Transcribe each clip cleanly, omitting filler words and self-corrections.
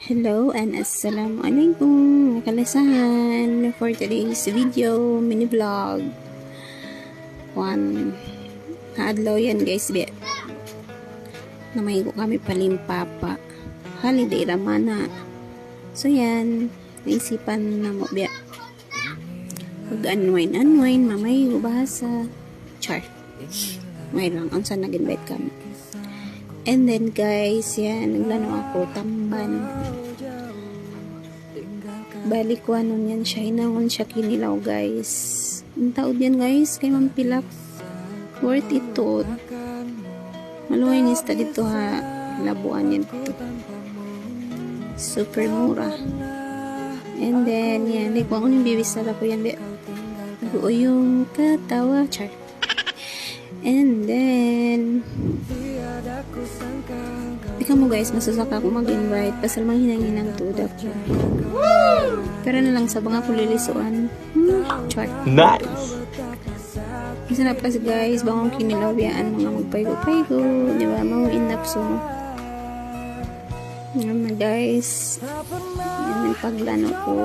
Hello and Assalamualaikum mga kalasahan. For today's video, mini vlog. One adlaw yan guys, be. Namay ko kami palimpapa. Holiday ramana. So yan, naisipan na mo be. Pag-unwind, mamay ubahasa. Char. May lang, ang saan nag-invite kami. And then guys, yan, naglano ako, tamban. Balik ko ano yan siya, hinangon siya kinilaw guys. Ang taod yan guys, kay Mampilak. Worth it to. Maluhay nista dito ha, labuan yan to. Super mura. And then, yan, like, kung ako yung bibisala ko yan, buo yung katawa, char. And then, ikaw mo guys, masasaka ako mag-invite pasal mang hinang-hinang tudak ko. Pero na lang sa mga kulilisuan. Char. Nice! Masarap kasi guys, bangong kinilawiyaan, mga magpaygo-paygo, di ba? Mawin napso. Yan na guys. Yan ang paglano ko.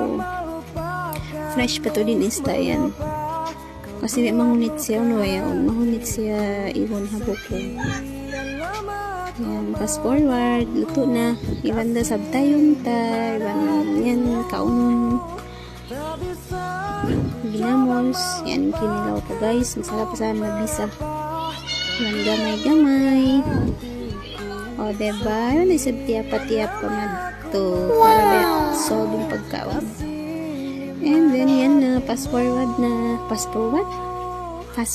Fresh pa to din ista yan. Kasi may mahunit siya, mahunit siya ibon habok ko. Yan, fast forward, luto na. Iwan na sabtayong ta, iwan yan, kaunon. Ginamos, yan, kinilaw ko guys. Masarap sa mabisa. Yan, gamay-gamay. O, diba? Yan, isip tiyap-tiyap pa na to. Para ba, solve yung pagkaon. And then, yan na, fast forward na. Fast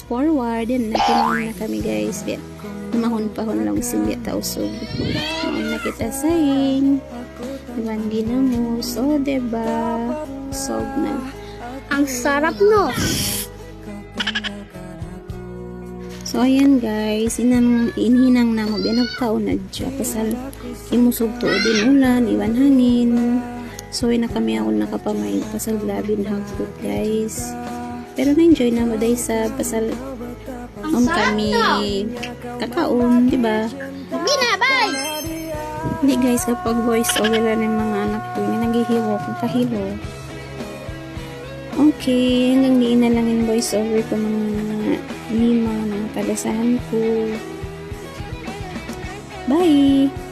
forward. Yan, nakinuha na kami guys. Yan. Mahon-pahon lang simya tausog. Mahon na kita saying. Iwan ginamos. O, diba? Solve na. Ang sarap no. So, ayan guys. Inhinang na mo. Binagkaon na dyan. Pasal, imusog to din ulan. Iwan hangin. So, na kami ako nakapamay pasal labin hagput guys. Pero na-enjoy na mo dahil sa pasal kami kakaon, di ba? Binabay! Hindi guys, kapag voice over na ng mga anak ko, yung naghihiro kung kahilo. Okay, hanggang diin na lang yung voice over ko mga lima, mga kalasahan ko. Bye!